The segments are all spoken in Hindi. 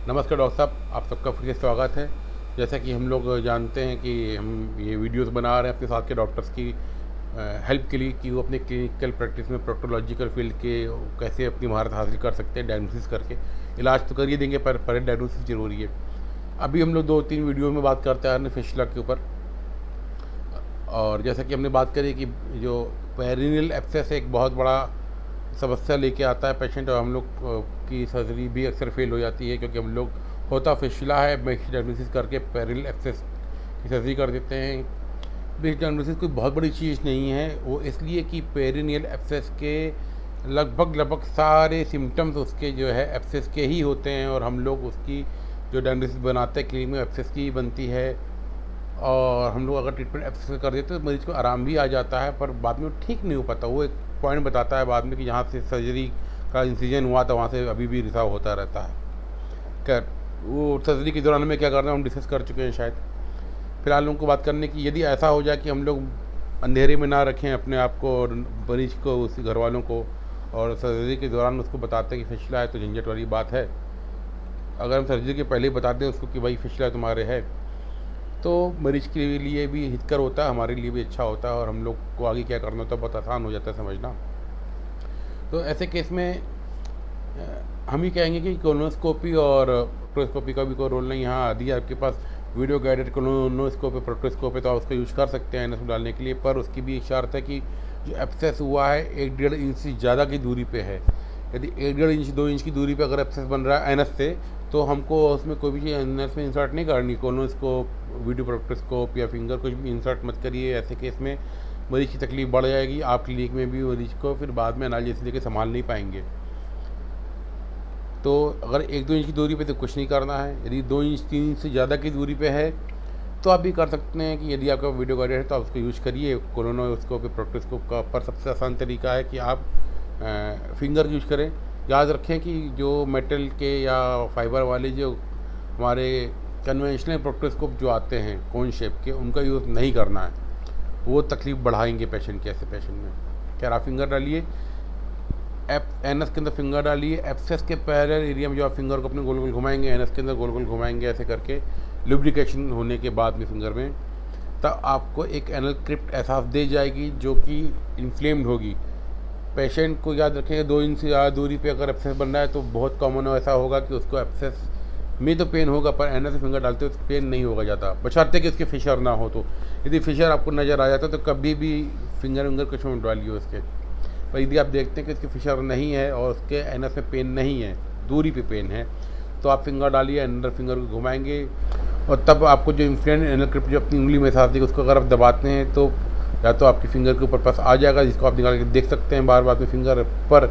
नमस्कार डॉक्टर साहब, आप सबका फिर से स्वागत है। जैसा कि हम लोग जानते हैं कि हम ये वीडियोस बना रहे हैं अपने साथ के डॉक्टर्स की हेल्प के लिए कि वो अपने क्लिनिकल प्रैक्टिस में प्रोक्टोलॉजिकल फील्ड के कैसे अपनी महारत हासिल कर सकते हैं डायग्नोसिस करके। इलाज तो कर ही देंगे पर डायग्नोसिस ज़रूरी है। अभी हम लोग 2-3 वीडियो में बात करते आ रहे हैं फिशला के ऊपर। और जैसा कि हमने बात करी कि जो पेरिनियल एब्सेस एक बहुत बड़ा समस्या लेके आता है पेशेंट, और हम लोग की सर्जरी भी अक्सर फेल हो जाती है क्योंकि हम लोग होता फिशला है बेसिक डायग्नोसिस करके पेरिनियल एब्सेस की सर्जरी कर देते हैं। बेसिक डायग्नोसिस कोई बहुत बड़ी चीज़ नहीं है, वो इसलिए कि पेरिनियल एब्सेस के लगभग सारे सिम्टम्स उसके जो है एब्सेस के ही होते हैं, और हम लोग उसकी जो डायग्नोसिस बनाते हैं क्लिनिक में एब्सेस की ही बनती है। और हम लोग अगर ट्रीटमेंट एब्सेस कर देते हैं तो मरीज़ को आराम भी आ जाता है, पर बाद में ठीक नहीं हो पाता। वो एक पॉइंट बताता है बाद में कि जहाँ से सर्जरी का इंसिजन हुआ था वहाँ से अभी भी रिसाव होता रहता है। खैर, वो सर्जरी के दौरान में क्या करना हम डिस्कस कर चुके हैं शायद। फिलहाल उनको बात करने की, यदि ऐसा हो जाए कि हम लोग अंधेरे में ना रखें अपने आप को और मरीज को, उसके घर वालों को, और सर्जरी के दौरान उसको बताते हैं कि फिशला है, तो झंझट वाली बात है। अगर हम सर्जरी के पहले ही बता दें उसको कि भाई फिशला तुम्हारे है, तो मरीज के लिए भी हितकर होता है, हमारे लिए भी अच्छा होता है, और हम लोग को आगे क्या करना होता है बहुत आसान हो जाता है समझना। तो ऐसे केस में हम ही कहेंगे कि कोलोनोस्कोपी और प्रोक्टोस्कोपी का भी कोई रोल नहीं। यहाँ यदि आपके पास वीडियो गाइडेड कोलोनोस्कोप है, प्रोक्टोस्कोप है, तो आप उसका यूज़ कर सकते हैं एनएस में डालने के लिए, पर उसकी भी एक शर्त है कि जो एब्सेस हुआ है 1-1.5 इंच से ज़्यादा की दूरी पे है। यदि 1-1.5 इंच 2 इंच की दूरी पे अगर एब्सेस बन रहा है एनएस से, तो हमको उसमें कोई भी चीज़ एनएस में इंसर्ट नहीं करनी। कोलोनोस्कोप, वीडियो प्रोक्टोस्कोप या फिंगर कुछ भी इंसर्ट मत करिए। ऐसे केस में मरीज़ की तकलीफ बढ़ जाएगी, आप क्लिनिक में भी मरीज़ को फिर बाद में एनालिसिस लेके संभाल नहीं पाएंगे। तो अगर 1-2 इंच की दूरी पे तो कुछ नहीं करना है। यदि 2 इंच 3 इंच से ज़्यादा की दूरी पे है तो आप भी कर सकते हैं कि यदि आपका वीडियो गाइडेड है तो आप उसको यूज़ करिए कोलोनोस्कोप या प्रोक्टोस्कोप का। पर सबसे आसान तरीका है कि आप फिंगर यूज करें। याद रखें कि जो मेटल के या फाइबर वाले जो हमारे कन्वेंशनल प्रोक्टोस्कोप जो आते हैं कोन शेप के, उनका यूज़ नहीं करना है, वो तकलीफ बढ़ाएंगे पेशेंट के। ऐसे पेशेंट में क्या आप फिंगर डालिए, एनएस के अंदर फिंगर डालिए, एब्सेस के पैरेलल एरिया में जो आप फिंगर को अपने गोल गोल घुमाएंगे, एनएस के अंदर गोल गोल घुमाएंगे, ऐसे करके लुब्रिकेशन होने के बाद में फिंगर में, तब आपको एक एनल क्रिप्ट एहसास दे जाएगी जो कि इन्फ्लेम्ड होगी। पेशेंट को याद रखेंगे 2 इंच से ज़्यादा दूरी पे अगर एब्सेस बन रहा है तो बहुत कॉमन ऐसा होगा कि उसको एब्सेस में तो पेन होगा, पर एनएस से फिंगर डालते हुए पेन नहीं होगा ज़्यादा, बशर्ते कि उसके फिशर ना हो। तो यदि फिशर आपको नज़र आ जाता है तो कभी भी फिंगर विंगर कुछ में डालिए उसके। पर यदि आप देखते हैं कि इसके फिशर नहीं है और उसके एनएस में पेन नहीं है, दूरी पे पेन है, तो आप फिंगर डालिए, अंदर फिंगर को घुमाएंगे, और तब आपको जो इन्फ्लेम्ड एनल क्रिप्ट जो अपनी उंगली में साथ देगी उसको अगर आप दबाते हैं तो या तो आपकी फिंगर के ऊपर पास आ जाएगा, जिसको आप निकाल के देख सकते हैं बार बार में फिंगर पर।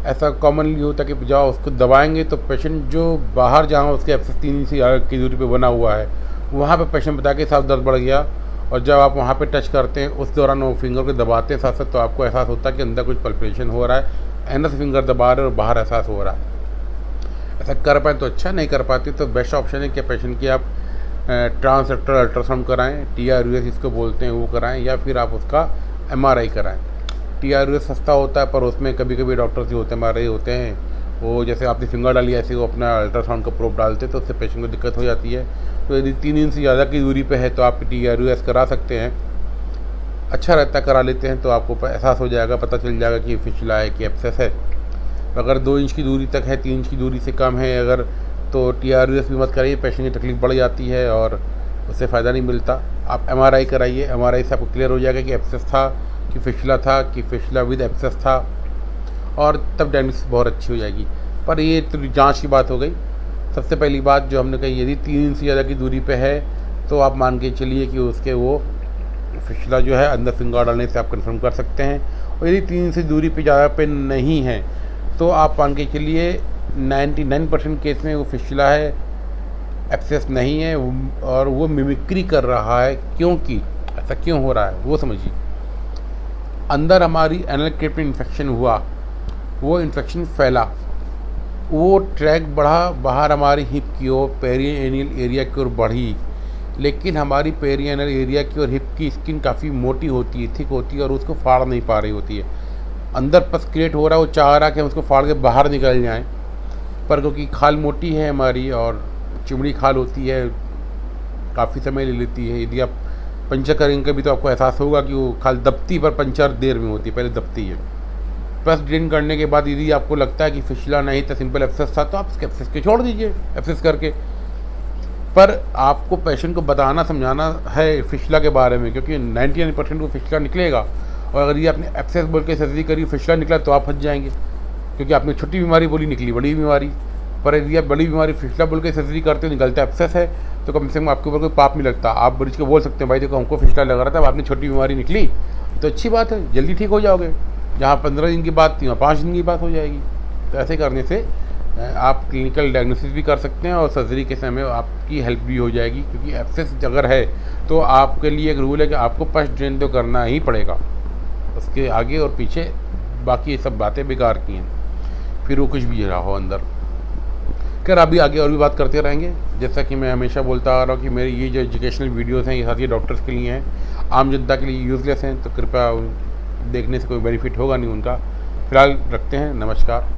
ऐसा कॉमनली होता है कि जब उसको दबाएंगे तो पेशेंट जो बाहर जहाँ उसके एब्सेस 3 इंच की दूरी पे बना हुआ है वहाँ पे पेशेंट बता के साथ दर्द बढ़ गया, और जब आप वहाँ पे टच करते हैं उस दौरान वो फिंगर को दबाते हैं साथ साथ, तो आपको एहसास होता है कि अंदर कुछ पल्पेशन हो रहा है, एनएस फिंगर दबा रहे और बाहर एहसास हो रहा है। ऐसा कर पाए तो अच्छा, नहीं कर पाते तो बेस्ट ऑप्शन है कि पेशेंट की आप ट्रांसरेक्टल अल्ट्रासाउंड कराएं, TRUS इसको बोलते हैं, वो कराएं, या फिर आप उसका MRI कराएं। TRUS सस्ता होता है, पर उसमें कभी कभी डॉक्टर्स जो होते हैं MRI होते हैं, वो जैसे आपने फिंगर डाली ऐसे वो अपना अल्ट्रासाउंड का प्रोब डालते हैं, तो उससे पेशेंट को दिक्कत हो जाती है। तो यदि 3 इंच से ज़्यादा की दूरी पे है तो आप TRUS करा सकते हैं, अच्छा रहता है, करा लेते हैं तो आपको एहसास हो जाएगा, पता चल जाएगा कि फिशला है कि एब्सेस है। अगर 2 इंच की दूरी तक है, 3 इंच की दूरी से कम है अगर, तो TRUS भी मत कराइए, पेशेंट की तकलीफ बढ़ जाती है और उससे फ़ायदा नहीं मिलता। आप MRI कराइए, MRI से आपको क्लियर हो जाएगा कि एब्सेस था कि फिशला था कि फिशला विद एब्सेस था, और तब डायग्नोसिस बहुत अच्छी हो जाएगी। पर ये तो जांच की बात हो गई। सबसे पहली बात जो हमने कही, यदि 3 इंच से ज़्यादा की दूरी पे है तो आप मान के चलिए कि उसके वो फिशला जो है अंदर फिंगर डालने से आप कंफर्म कर सकते हैं। और यदि 3 इंच से दूरी पे ज़्यादा पे नहीं है तो आप मान के चलिए 99% केस में वो फिशला है, एब्सेस नहीं है, और वो मिमिक्री कर रहा है। क्योंकि ऐसा क्यों हो रहा है वो समझिए। अंदर हमारी एनल क्रिप्ट में इन्फेक्शन हुआ, वो इन्फेक्शन फैला, वो ट्रैक बढ़ा बाहर हमारी हिप की ओर, पेरिएनियल एरिया की ओर बढ़ी, लेकिन हमारी पेरिएनियल एरिया की और हिप की स्किन काफ़ी मोटी होती है, थिक होती है, और उसको फाड़ नहीं पा रही होती है। अंदर पस क्रिएट हो रहा है, वो चाह रहा है कि हम उसको फाड़ के बाहर निकल जाएं, पर क्योंकि खाल मोटी है हमारी और चिमड़ी खाल होती है, काफ़ी समय ले लेती है। यदि आप पंचर करेंगे कभी तो आपको एहसास होगा कि वो खाल दबती पर पंचर देर में होती है, पहले दबती है। प्लस ड्रेन करने के बाद यदि आपको लगता है कि फिसला नहीं था, सिंपल एब्सेस था, तो आप एब्सेस के छोड़ दीजिए एब्सेस करके। पर आपको पेशेंट को बताना समझाना है फिसला के बारे में, क्योंकि 99% को फिसला निकलेगा। और अगर ये आपने एब्सेस बोल के सर्जरी करी, फिसला निकला, तो आप फंस जाएंगे, क्योंकि आपने छोटी बीमारी बोली, निकली बड़ी बीमारी। पर यदि आप बड़ी बीमारी फिसला बोल के सर्जरी करते हो, निकलता एब्सेस है, तो कम से कम आपके ऊपर कोई पाप नहीं लगता। आप मरीज को बोल सकते हैं, भाई देखो हमको फिसला लग रहा था, आपने छोटी बीमारी निकली, तो अच्छी बात है, जल्दी ठीक हो जाओगे। जहाँ 15 दिन की बात थी वहाँ 5 दिन की बात हो जाएगी। तो ऐसे करने से आप क्लिनिकल डायग्नोसिस भी कर सकते हैं और सर्जरी के समय आपकी हेल्प भी हो जाएगी। क्योंकि एब्सेस अगर है तो आपके लिए एक रूल है कि आपको पस्ट ड्रेन तो करना ही पड़ेगा, उसके आगे और पीछे बाकी ये सब बातें बेकार की हैं, फिर वो कुछ भी रहा हो अंदर। खैर अभी आगे और भी बात करते रहेंगे। जैसा कि मैं हमेशा बोलता आ रहा हूँ कि मेरी ये जो एजुकेशनल वीडियोज़ हैं ये साथ ही डॉक्टर्स के लिए हैं, आम जनता के लिए यूज़लेस हैं, तो कृपया देखने से कोई बेनिफिट होगा नहीं उनका। फ़िलहाल रखते हैं, नमस्कार।